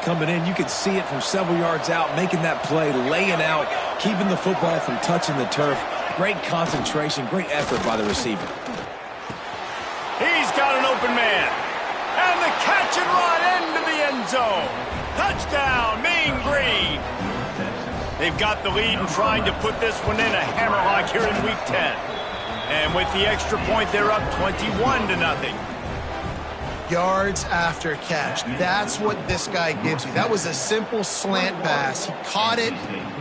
coming in. You could see it from several yards out, making that play, laying out, keeping the football from touching the turf. Great concentration, great effort by the receiver. He's got an open man. And the catch and run into the end zone. Touchdown, Mean Green. They've got the lead and trying to put this one in a hammerlock here in Week 10. And with the extra point, they're up 21-0. Yards after catch. That's what this guy gives you. That was a simple slant pass. He caught it,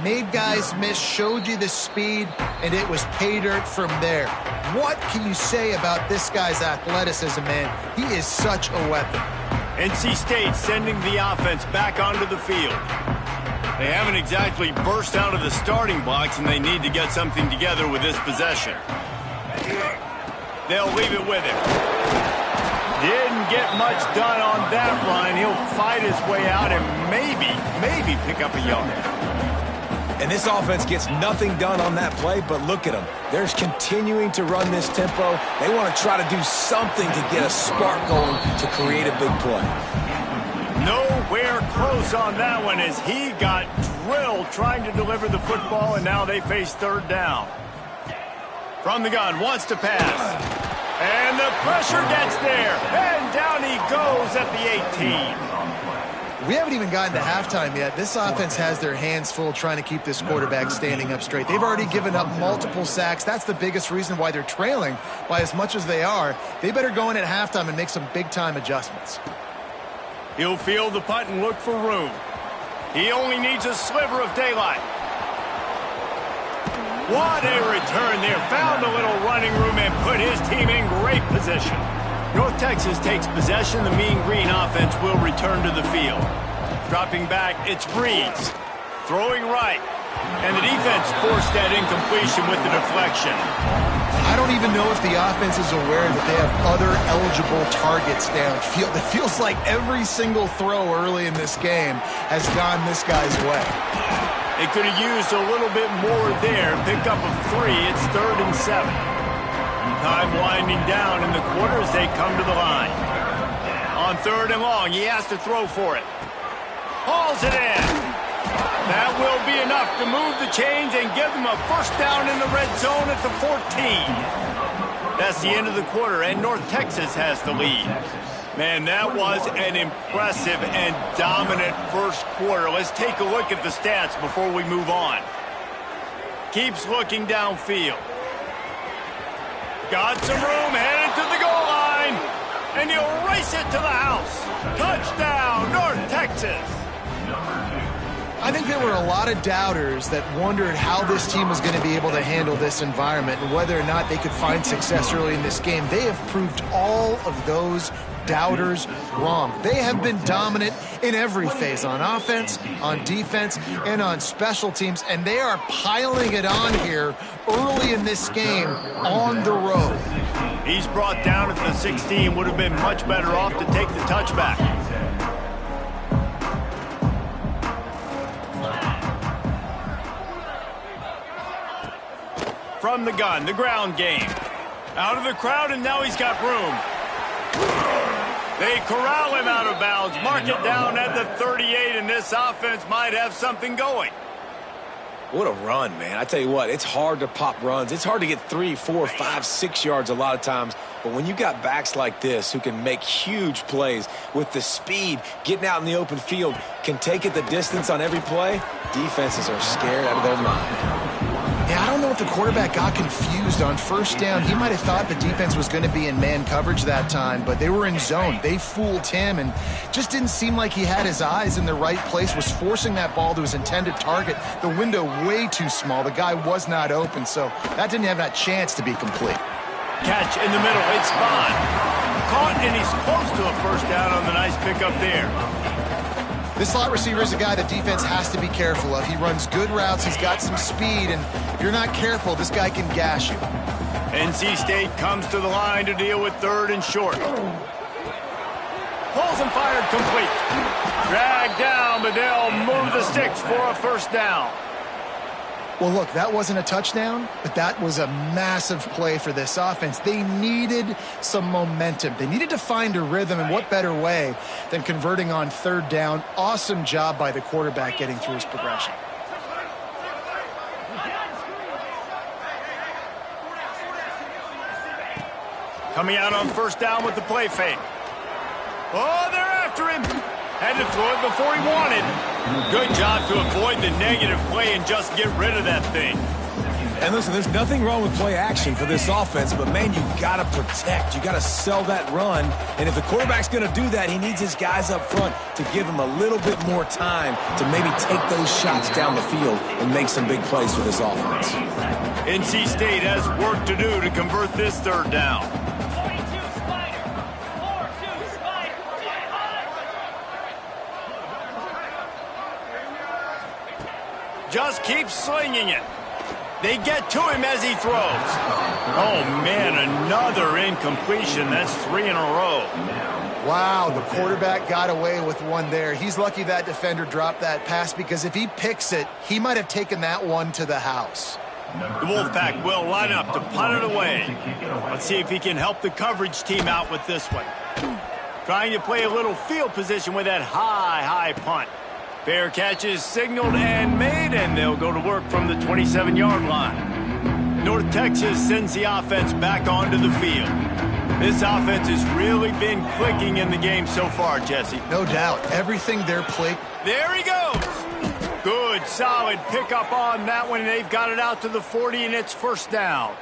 made guys miss, showed you the speed, and it was pay dirt from there. What can you say about this guy's athleticism, man? He is such a weapon. NC State sending the offense back onto the field. They haven't exactly burst out of the starting blocks, and they need to get something together with this possession. They'll leave it with him. Didn't get much done on that run. He'll fight his way out and maybe pick up a yard. And this offense gets nothing done on that play, but look at them. They're continuing to run this tempo. They want to try to do something to get a spark going to create a big play. Nowhere close on that one as he got drilled trying to deliver the football, and now they face third down. From the gun, wants to pass. And the pressure gets there. And down he goes at the 18. We haven't even gotten to halftime yet. This offense has their hands full trying to keep this quarterback standing up straight. They've already given up multiple sacks. That's the biggest reason why they're trailing by as much as they are. They better go in at halftime and make some big-time adjustments. He'll field the punt and look for room. He only needs a sliver of daylight. What a return there. Found a little running room and put his team in great position. North Texas takes possession. The Mean Green offense will return to the field. Dropping back, it's Breeze. Throwing right. And the defense forced that incompletion with the deflection. I don't even know if the offense is aware that they have other eligible targets downfield. It feels like every single throw early in this game has gone this guy's way. They could have used a little bit more there. Pick up a 3. It's 3rd and 7. Time winding down in the quarter as they come to the line. On 3rd and long, he has to throw for it. Hauls it in. That will be enough to move the chains and give them a first down in the red zone at the 14. That's the end of the quarter, and North Texas has the lead. Man, that was an impressive and dominant first quarter. Let's take a look at the stats before we move on. Keeps looking downfield. Got some room, headed to the goal line. And he'll race it to the house. Touchdown, North Texas. I think there were a lot of doubters that wondered how this team was going to be able to handle this environment and whether or not they could find success early in this game. They have proved all of those doubters wrong. They have been dominant in every phase, on offense, on defense, and on special teams, and they are piling it on here early in this game on the road. He's brought down at the 16. Would have been much better off to take the touchback. From the gun, the ground game. Out of the crowd, and now he's got room. They corral him out of bounds, mark it down at the 38, and this offense might have something going. What a run, man. I tell you what, it's hard to pop runs. It's hard to get 3, 4, 5, 6 yards a lot of times. But when you got backs like this who can make huge plays with the speed, getting out in the open field, can take it the distance on every play, defenses are scared out of their mind. Yeah, I don't know if the quarterback got confused on first down. He might have thought the defense was going to be in man coverage that time, but they were in zone. They fooled him and just didn't seem like he had his eyes in the right place, was forcing that ball to his intended target. The window way too small. The guy was not open, so that didn't have that chance to be complete. Catch in the middle. It's Bond. Caught, and he's close to a first down on the nice pickup there. This slot receiver is a guy the defense has to be careful of. He runs good routes, he's got some speed, and if you're not careful, this guy can gash you. NC State comes to the line to deal with 3rd and short. Pulls and fired complete. Dragged down, but they'll move the sticks for a first down. Well, look, that wasn't a touchdown, but that was a massive play for this offense. They needed some momentum. They needed to find a rhythm, and what better way than converting on third down. Awesome job by the quarterback getting through his progression. Coming out on first down with the play fake. Oh, they're after him. Had to throw it before he wanted. Good job to avoid the negative play and just get rid of that thing. And listen, there's nothing wrong with play action for this offense, but, man, you got to protect. You got to sell that run. And if the quarterback's going to do that, he needs his guys up front to give him a little bit more time to maybe take those shots down the field and make some big plays for this offense. NC State has work to do to convert this third down. Just keep slinging it. They get to him as he throws. Oh, man, another incompletion. That's 3 in a row. Wow, the quarterback got away with one there. He's lucky that defender dropped that pass, because if he picks it, he might have taken that one to the house. The Wolfpack will line up to punt it away. Let's see if he can help the coverage team out with this one. Trying to play a little field position with that high punt. Fair catch is signaled and made, and they'll go to work from the 27-yard line. North Texas sends the offense back onto the field. This offense has really been clicking in the game so far, Jesse. No doubt. Everything they're playing. There he goes. Good, solid pickup on that one, and they've got it out to the 40, and it's first down.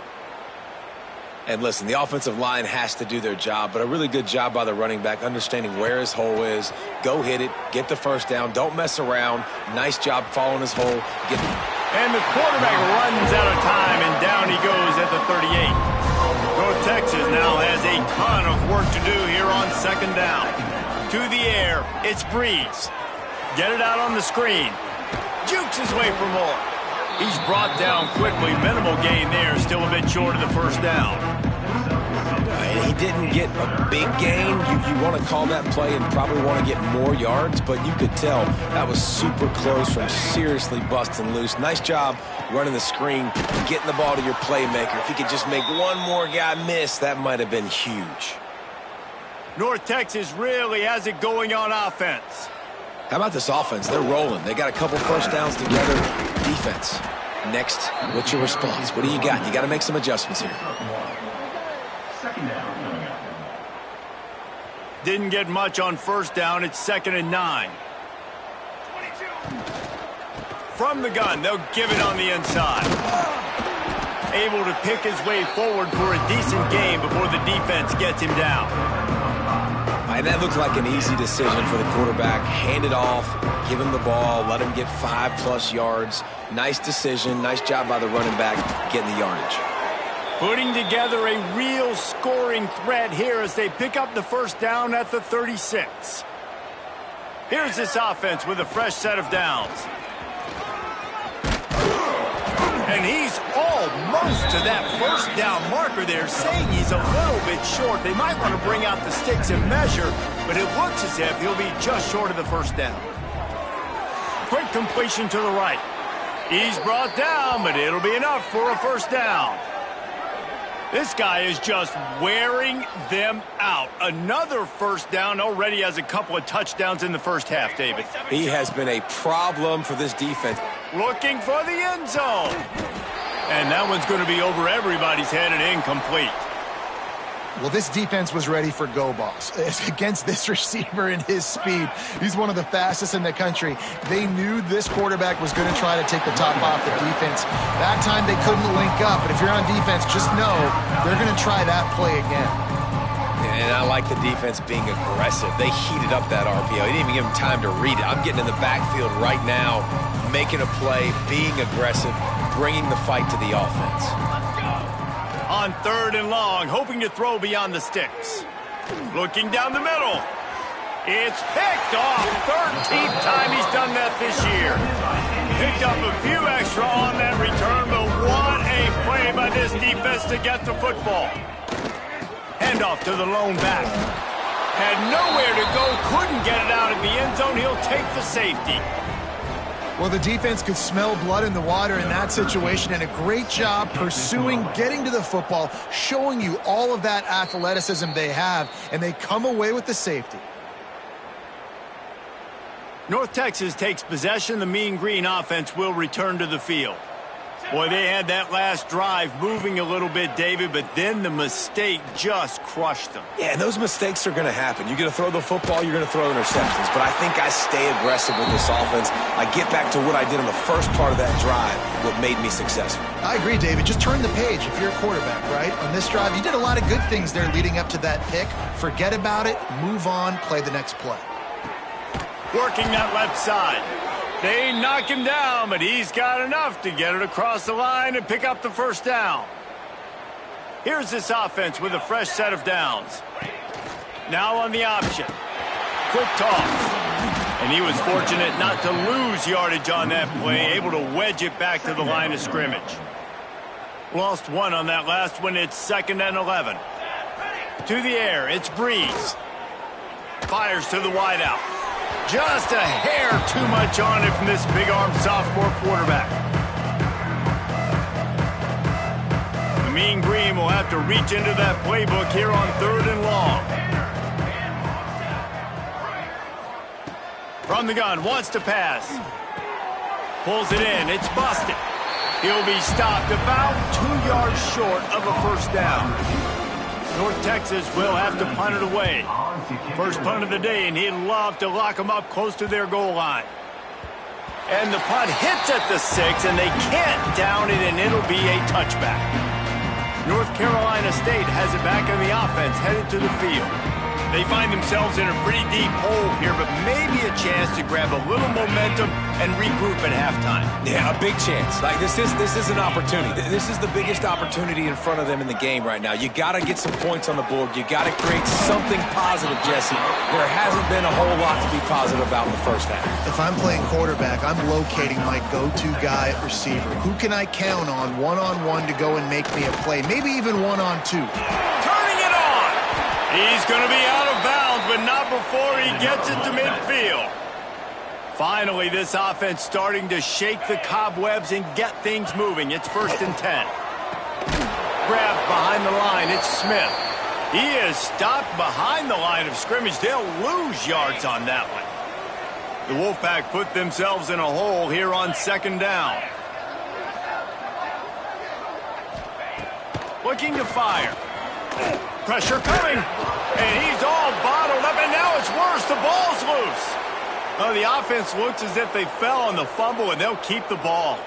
And listen, the offensive line has to do their job, but a really good job by the running back, understanding where his hole is. Go hit it, get the first down, don't mess around. Nice job following his hole. And the quarterback runs out of time, and down he goes at the 38. North Texas now has a ton of work to do here on second down. To the air, it's Breeze. Get it out on the screen. Jukes his way for more. He's brought down quickly. Minimal gain there. Still a bit short of the first down. He didn't get a big gain. You want to call that play and probably want to get more yards, but you could tell that was super close from seriously busting loose. Nice job running the screen, getting the ball to your playmaker. If he could just make one more guy miss, that might have been huge. North Texas really has it going on offense. How about this offense? They're rolling. They got a couple first downs together. Defense. Next, what's your response? What do you got? You got to make some adjustments here. Didn't get much on first down. It's 2nd and 9. From the gun, they'll give it on the inside. Able to pick his way forward for a decent gain before the defense gets him down. And that looked like an easy decision for the quarterback. Hand it off, give him the ball, let him get 5+ yards. Nice decision. Nice job by the running back getting the yardage. Putting together a real scoring threat here as they pick up the first down at the 36. Here's this offense with a fresh set of downs. And he's almost to that first down marker there, saying he's a little bit short. They might want to bring out the sticks and measure, but it looks as if he'll be just short of the first down. Quick completion to the right. He's brought down, but it'll be enough for a first down. This guy is just wearing them out. Another first down, already has a couple of touchdowns in the first half, David. He has been a problem for this defense. Looking for the end zone. And that one's going to be over everybody's head and incomplete. Well, this defense was ready for go balls. Against this receiver and his speed, he's one of the fastest in the country. They knew this quarterback was going to try to take the top off the defense. That time they couldn't link up, but if you're on defense, just know they're going to try that play again. And I like the defense being aggressive. They heated up that RPO. He didn't even give him time to read it. I'm getting in the backfield right now, making a play, being aggressive, bringing the fight to the offense. On 3rd and long, hoping to throw beyond the sticks. Looking down the middle. It's picked off. 13th time he's done that this year. Picked up a few extra on that return, but what a play by this defense to get the football. Handoff to the lone back. Had nowhere to go, couldn't get it out of the end zone. He'll take the safety. Well, the defense could smell blood in the water in that situation, and a great job pursuing, getting to the football, showing you all of that athleticism they have, and they come away with the safety. North Texas takes possession. The Mean Green offense will return to the field. Boy, they had that last drive moving a little bit, David, but then the mistake just crushed them. Yeah, and those mistakes are going to happen. You're going to throw the football, you're going to throw interceptions. But I think I stay aggressive with this offense. I get back to what I did in the first part of that drive, what made me successful. I agree, David. Just turn the page if you're a quarterback, right? On this drive, you did a lot of good things there leading up to that pick. Forget about it, move on, play the next play. Working that left side. They knock him down, but he's got enough to get it across the line and pick up the first down. Here's this offense with a fresh set of downs. Now on the option. Quick toss. And he was fortunate not to lose yardage on that play, able to wedge it back to the line of scrimmage. Lost one on that last one. It's 2nd and 11. To the air, it's Breeze. Fires to the wideout. Just a hair too much on it from this big-armed sophomore quarterback. The Mean Green will have to reach into that playbook here on 3rd and long. From the gun, wants to pass. Pulls it in, it's busted. He'll be stopped about 2 yards short of a first down. North Texas will have to punt it away. First punt of the day, and he'd love to lock them up close to their goal line. And the punt hits at the 6, and they can't down it, and it'll be a touchback. North Carolina State has it back on the offense, headed to the field. They find themselves in a pretty deep hole here, but maybe a chance to grab a little momentum and regroup at halftime. Yeah, a big chance. Like this is an opportunity. This is the biggest opportunity in front of them in the game right now. You got to get some points on the board. You got to create something positive, Jesse. There hasn't been a whole lot to be positive about in the first half. If I'm playing quarterback, I'm locating my go-to guy at receiver. Who can I count on one-on-one to go and make me a play? Maybe even one-on-two. Turning it on. He's going to be out of bounds, but not before he gets it to midfield. Finally, this offense starting to shake the cobwebs and get things moving. It's 1st and 10. Grabbed behind the line, it's Smith. He is stopped behind the line of scrimmage. They'll lose yards on that one. The Wolfpack put themselves in a hole here on 2nd down. Looking to fire. Pressure coming, and he's all bottled up, and now it's worse. The ball's loose. Oh, the offense looks as if they fell on the fumble, and they'll keep the ball.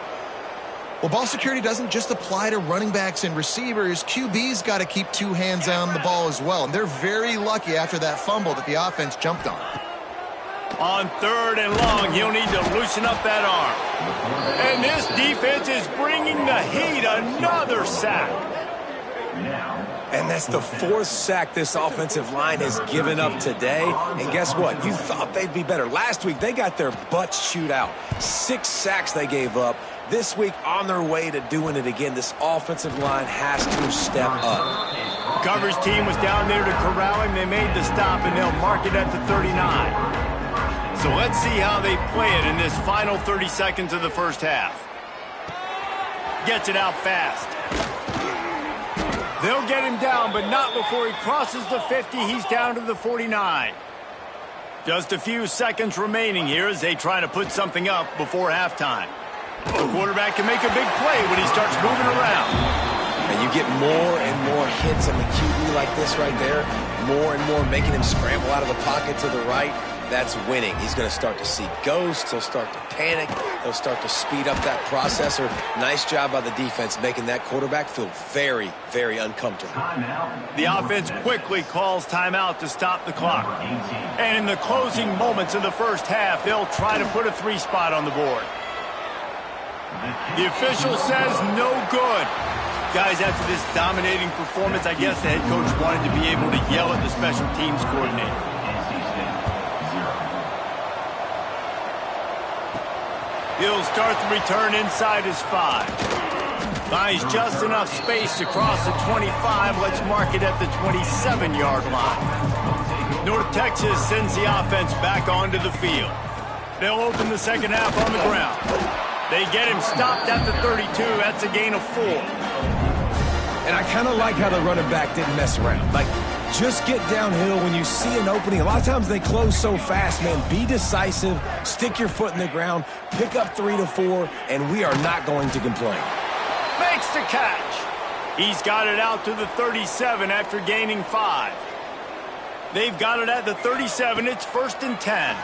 Well, ball security doesn't just apply to running backs and receivers. QB's got to keep 2 hands on the ball as well, and they're very lucky after that fumble that the offense jumped on. On 3rd and long, he'll need to loosen up that arm. And this defense is bringing the heat. Another sack. And that's the 4th sack this offensive line has given up today. And guess what? You thought they'd be better. Last week, they got their butts chewed out. 6 sacks they gave up. This week, on their way to doing it again, this offensive line has to step up. The coverage team was down there to corral him. They made the stop, and they'll mark it at the 39. So let's see how they play it in this final 30 seconds of the first half. Gets it out fast. They'll get him down, but not before he crosses the 50. He's down to the 49. Just a few seconds remaining here as they try to put something up before halftime. The quarterback can make a big play when he starts moving around. And you get more and more hits on the QB like this right there, more and more making him scramble out of the pocket to the right. That's winning. He's going to start to see ghosts. He'll start to panic. He'll start to speed up that processor. Nice job by the defense making that quarterback feel very, very uncomfortable. The offense quickly calls timeout to stop the clock. And in the closing moments of the first half, they'll try to put a 3 spot on the board. The official says no good. Guys, after this dominating performance, I guess the head coach wanted to be able to yell at the special teams coordinator. He'll start the return inside his 5. Buys just enough space to cross the 25. Let's mark it at the 27-yard line. North Texas sends the offense back onto the field. They'll open the second half on the ground. They get him stopped at the 32. That's a gain of 4. And I kind of like how the running back didn't mess around. Like, just get downhill when you see an opening. A lot of times they close so fast, man. Be decisive, stick your foot in the ground, pick up 3 to 4, and we are not going to complain. Makes the catch. He's got it out to the 37 after gaining 5. They've got it at the 37. It's 1st and 10.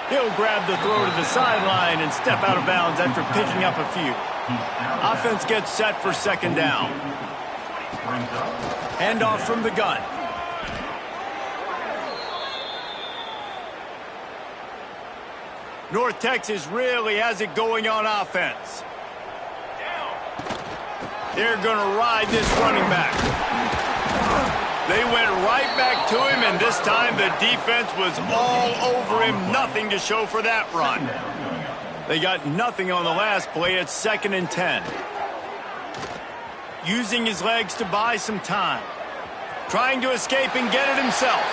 He'll grab the throw to the sideline and step out of bounds after picking up a few. Offense gets set for second down. Handoff from the gun. North Texas really has it going on offense. They're going to ride this running back. They went right back to him, and this time the defense was all over him. Nothing to show for that run. They got nothing on the last play. It's 2nd and 10. Using his legs to buy some time. Trying to escape and get it himself.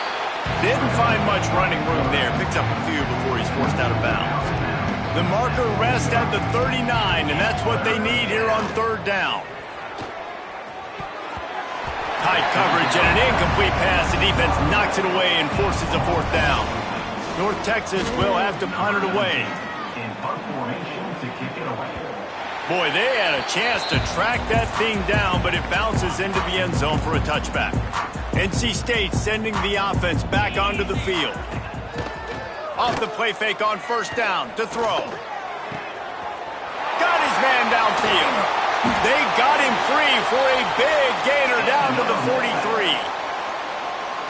Didn't find much running room there. Picks up a few before he's forced out of bounds. The marker rests at the 39, and that's what they need here on 3rd down. Tight coverage and an incomplete pass. The defense knocks it away and forces a 4th down. North Texas will have to punt it away. Boy, they had a chance to track that thing down, but it bounces into the end zone for a touchback. NC State sending the offense back onto the field. Off the play fake on 1st down to throw. Got his man downfield. They got him free for a big gainer down to the 43.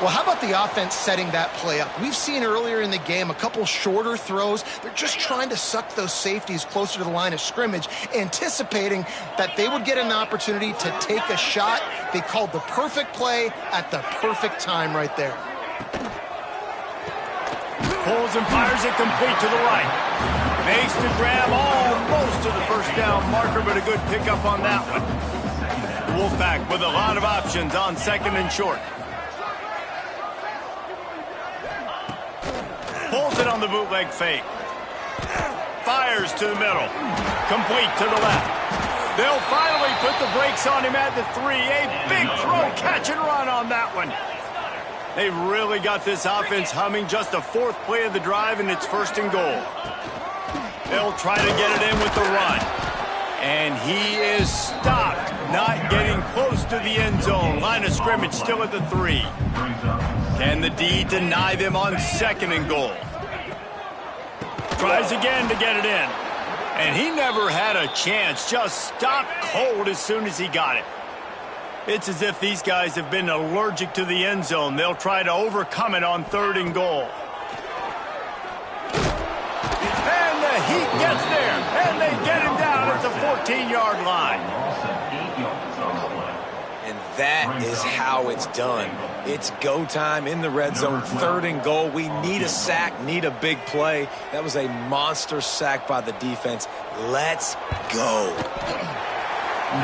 Well, how about the offense setting that play up? We've seen earlier in the game a couple shorter throws. They're just trying to suck those safeties closer to the line of scrimmage, anticipating that they would get an opportunity to take a shot. They called the perfect play at the perfect time right there. Pulls and fires it complete to the right. Makes the grab almost to the 1st down marker, but a good pickup on that one. The Wolfpack with a lot of options on 2nd and short. Pulls it on the bootleg fake. Fires to the middle. Complete to the left. They'll finally put the brakes on him at the 3. A big throw, catch and run on that one. They've really got this offense humming. Just a 4th play of the drive, and it's 1st and goal. They'll try to get it in with the run. And he is stopped, not getting close to the end zone. Line of scrimmage still at the 3. Can the D deny them on 2nd and goal? Tries again to get it in. And he never had a chance. Just stopped cold as soon as he got it. It's as if these guys have been allergic to the end zone. They'll try to overcome it on 3rd and goal. And the Heat gets there. And they get him down at the 14-yard line. And that is how it's done. It's go time in the red zone, 3rd and goal. We need a sack, need a big play. That was a monster sack by the defense. Let's go.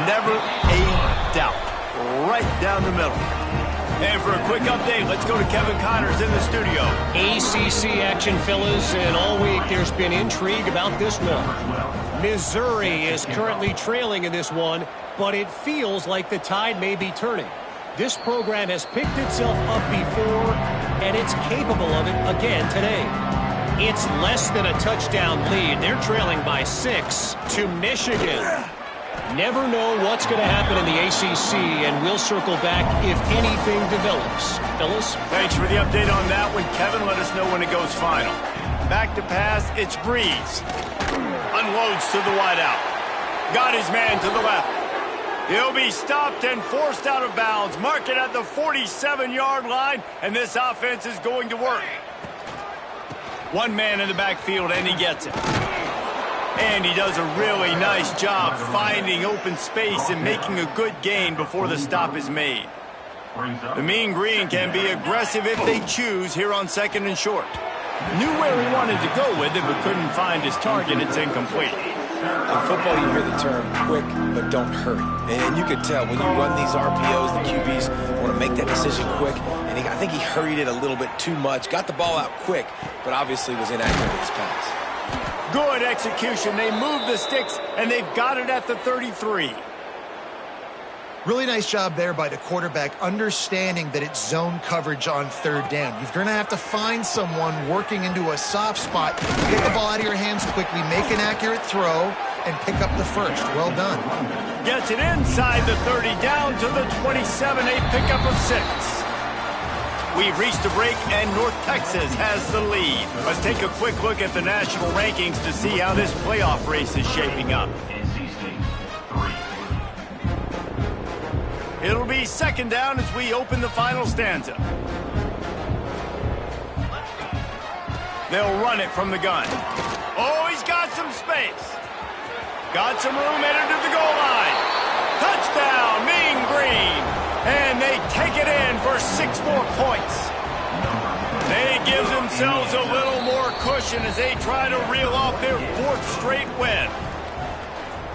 Never a doubt. Right down the middle. And for a quick update, let's go to Kevin Connors in the studio. ACC action, fellas, and all week there's been intrigue about this one. Missouri is currently trailing in this one, but it feels like the tide may be turning. This program has picked itself up before, and it's capable of it again today. It's less than a touchdown lead. They're trailing by 6 to Michigan. Never know what's going to happen in the ACC, and we'll circle back if anything develops. Fellas? Thanks for the update on that one, Kevin. Let us know when it goes final. Back to pass, it's Breeze. Unloads to the wideout. Got his man to the left. He'll be stopped and forced out of bounds. Mark it at the 47-yard line, and this offense is going to work. One man in the backfield, and he gets it. And he does a really nice job finding open space and making a good gain before the stop is made. The Mean Green can be aggressive if they choose here on 2nd and short. Knew where he wanted to go with it, but couldn't find his target. It's incomplete. In football, you hear the term quick, but don't hurry. And you can tell when you run these RPOs, the QBs want to make that decision quick. And and I think he hurried it a little bit too much. Got the ball out quick, but obviously was inaccurate with his pass. Good execution. They move the sticks, and they've got it at the 33. Really nice job there by the quarterback, understanding that it's zone coverage on third down. You're going to have to find someone working into a soft spot, get the ball out of your hands quickly, make an accurate throw, and pick up the first. Well done. Gets it inside the 30, down to the 27, a pickup of 6. We've reached a break, and North Texas has the lead. Let's take a quick look at the national rankings to see how this playoff race is shaping up. It'll be second down as we open the final stanza. They'll run it from the gun. Oh, he's got some space. Got some room headed to the goal line. Touchdown, Mean Green. And they take it in for 6 more points. They give themselves a little more cushion as they try to reel off their 4th straight win.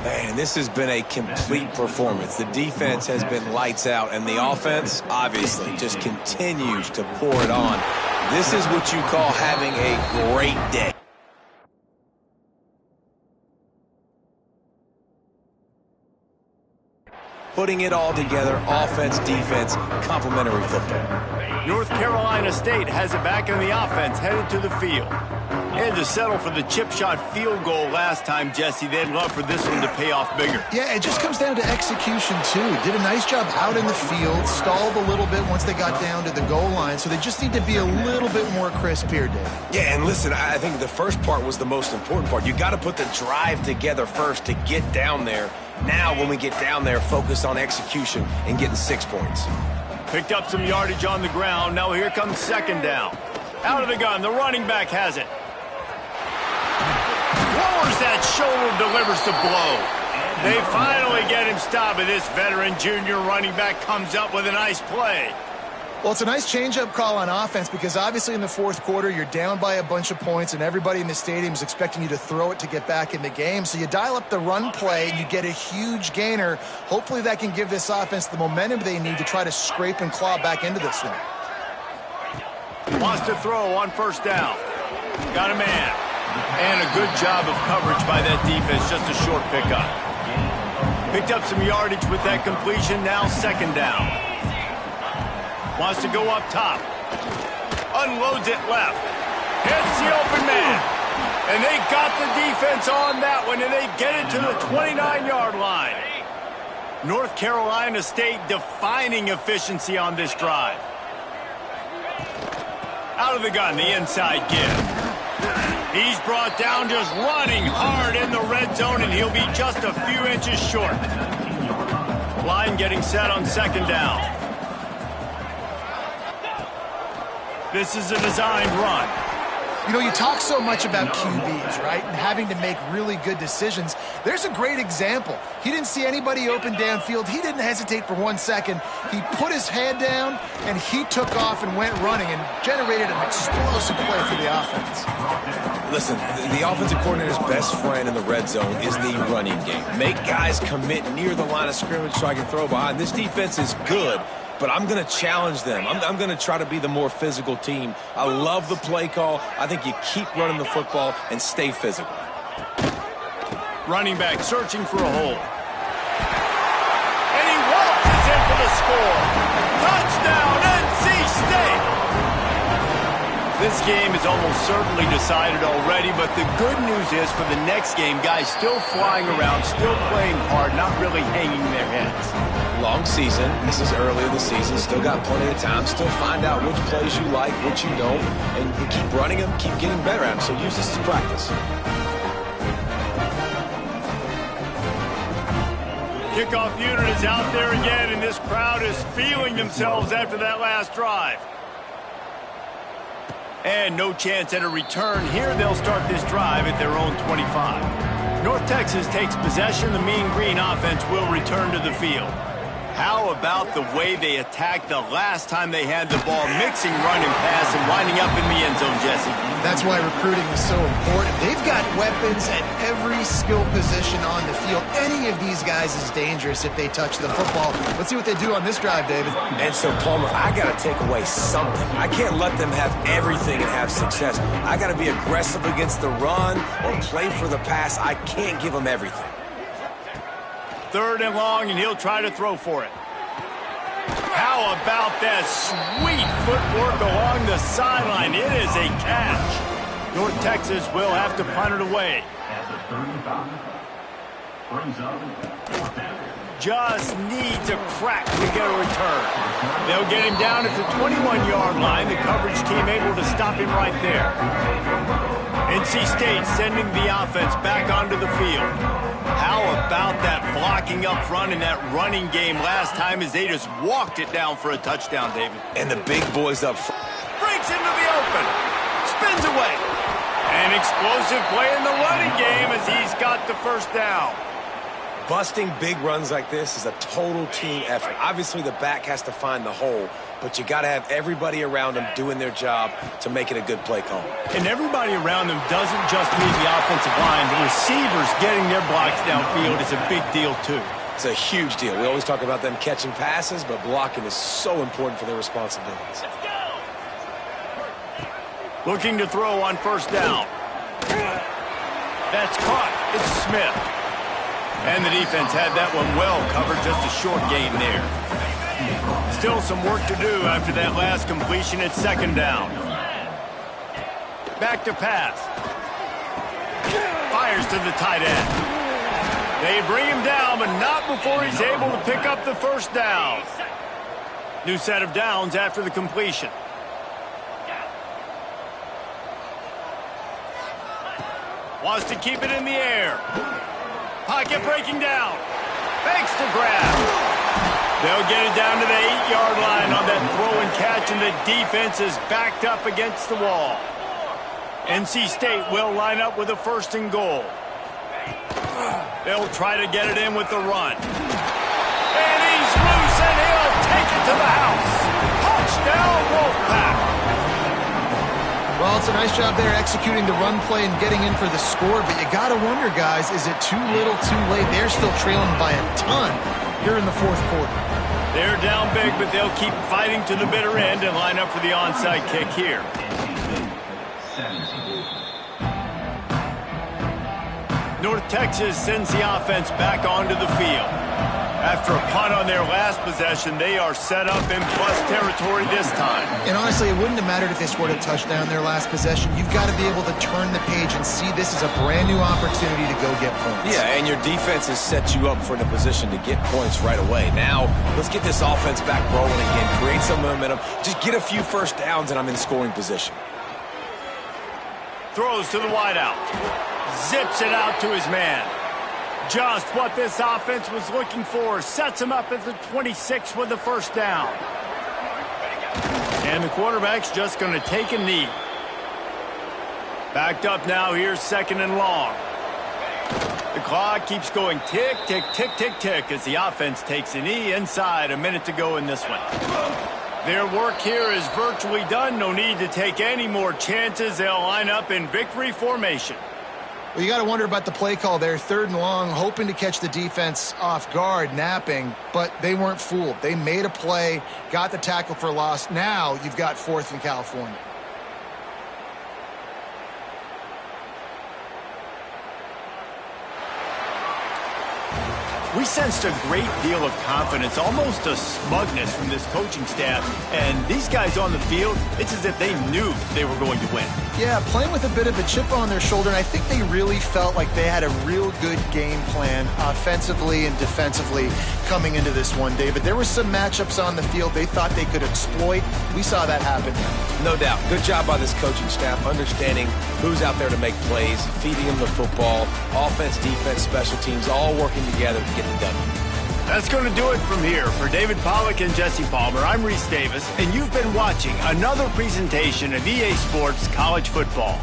Man, this has been a complete performance. The defense has been lights out, and the offense, obviously, just continues to pour it on. This is what you call having a great day. Putting it all together, offense, defense, complementary football. North Carolina State has it back in the offense, headed to the field. Had to settle for the chip shot field goal last time, Jesse. They'd love for this one to pay off bigger. Yeah, it just comes down to execution, too. Did a nice job out in the field, stalled a little bit once they got down to the goal line, so they just need to be a little bit more crisp here, Dave. Yeah, and listen, I think the first part was the most important part. You got to put the drive together first to get down there. Now, when we get down there, focus on execution and getting 6 points. Picked up some yardage on the ground. Now here comes second down. Out of the gun, the running back has it. Lowers that shoulder, delivers the blow. They finally get him stopped, and this veteran junior running back comes up with a nice play. Well, it's a nice change-up call on offense because obviously in the fourth quarter, you're down by a bunch of points and everybody in the stadium is expecting you to throw it to get back in the game. So you dial up the run play and you get a huge gainer. Hopefully that can give this offense the momentum they need to try to scrape and claw back into this one. Wants to throw on first down. Got a man. And a good job of coverage by that defense, just a short pickup. Picked up some yardage with that completion, now second down. Wants to go up top. Unloads it left. Hits the open man. And they got the defense on that one, and they get it to the 29-yard line. North Carolina State defining efficiency on this drive. Out of the gun, the inside give. He's brought down just running hard in the red zone, and he'll be just a few inches short. Line getting set on second down. This is a designed run. You know, you talk so much about QBs, right, and having to make really good decisions. There's a great example. He didn't see anybody open downfield. He didn't hesitate for 1 second. He put his head down, and he took off and went running and generated an explosive play for the offense. Listen, the offensive coordinator's best friend in the red zone is the running game. Make guys commit near the line of scrimmage so I can throw behind. This defense is good, but I'm going to challenge them. I'm going to try to be the more physical team. I love the play call. I think you keep running the football and stay physical. Running back searching for a hole. And he waltzes in for the score. Touchdown, NC State! This game is almost certainly decided already, but the good news is for the next game, guys still flying around, still playing hard, not really hanging their heads. Long season. This is early in the season. Still got plenty of time. Still find out which plays you like, which you don't, and we keep running them, keep getting better at them. So use this as practice. Kickoff unit is out there again, and this crowd is feeling themselves after that last drive. And no chance at a return. Here they'll start this drive at their own 25. North Texas takes possession. The Mean Green offense will return to the field. How about the way they attacked the last time they had the ball, mixing run and pass and winding up in the end zone, Jesse? That's why recruiting is so important. They've got weapons at every skill position on the field. Any of these guys is dangerous if they touch the football. Let's see what they do on this drive, David. And so, Palmer, I got to take away something. I can't let them have everything and have success. I got to be aggressive against the run or play for the pass. I can't give them everything. 3rd and long, and he'll try to throw for it. How about that sweet footwork along the sideline? It is a catch. North Texas will have to punt it away. Just needs a crack to get a return. They'll get him down at the 21-yard line. The coverage team able to stop him right there. NC State sending the offense back onto the field. How about that blocking up front and that running game last time as they just walked it down for a touchdown, David? And the big boys up front. Breaks into the open. Spins away. An explosive play in the running game as he's got the first down. Busting big runs like this is a total team effort. Obviously, the back has to find the hole, but you got to have everybody around them doing their job to make it a good play call. And everybody around them doesn't just mean the offensive line. The receivers getting their blocks downfield is a big deal, too. It's a huge deal. We always talk about them catching passes, but blocking is so important for their responsibilities. Looking to throw on 1st down. That's caught. It's Smith. And the defense had that one well covered, just a short gain there. Still some work to do after that last completion at 2nd down. Back to pass. Fires to the tight end. They bring him down, but not before he's able to pick up the 1st down. New set of downs after the completion. Wants to keep it in the air. Pocket breaking down. Fakes to grab. They'll get it down to the 8-yard line on that throw and catch, and the defense is backed up against the wall. NC State will line up with a 1st and goal. They'll try to get it in with the run. And he's loose, and he'll take it to the house. Touchdown, Wolfpack. Well, it's a nice job there executing the run play and getting in for the score, but you got to wonder, guys, is it too little, too late? They're still trailing by a ton here in the 4th quarter. They're down big, but they'll keep fighting to the bitter end and line up for the onside kick here. North Texas sends the offense back onto the field. After a punt on their last possession, they are set up in plus territory this time. And honestly, it wouldn't have mattered if they scored a touchdown their last possession. You've got to be able to turn the page and see this as a brand new opportunity to go get points. Yeah, and your defense has set you up for in a position to get points right away. Now, let's get this offense back rolling again, create some momentum, just get a few 1st downs, and I'm in scoring position. Throws to the wideout. Zips it out to his man. Just what this offense was looking for. Sets him up at the 26 with the 1st down. And the quarterback's just going to take a knee. Backed up now. Here's 2nd and long. The clock keeps going tick, tick, tick, tick, tick as the offense takes a knee inside. A minute to go in this one. Their work here is virtually done. No need to take any more chances. They'll line up in victory formation. Well, you got to wonder about the play call there. 3rd and long, hoping to catch the defense off guard, napping, but they weren't fooled. They made a play, got the tackle for loss. Now you've got 4th in California. We sensed a great deal of confidence, almost a smugness from this coaching staff. And these guys on the field, it's as if they knew they were going to win. Yeah, playing with a bit of a chip on their shoulder, and I think they really felt like they had a real good game plan offensively and defensively coming into this one, David. There were some matchups on the field they thought they could exploit. We saw that happen. No doubt. Good job by this coaching staff, understanding who's out there to make plays, feeding them the football, offense, defense, special teams, all working together to get it done. That's going to do it from here. For David Pollack and Jesse Palmer, I'm Reese Davis, and you've been watching another presentation of EA Sports College Football.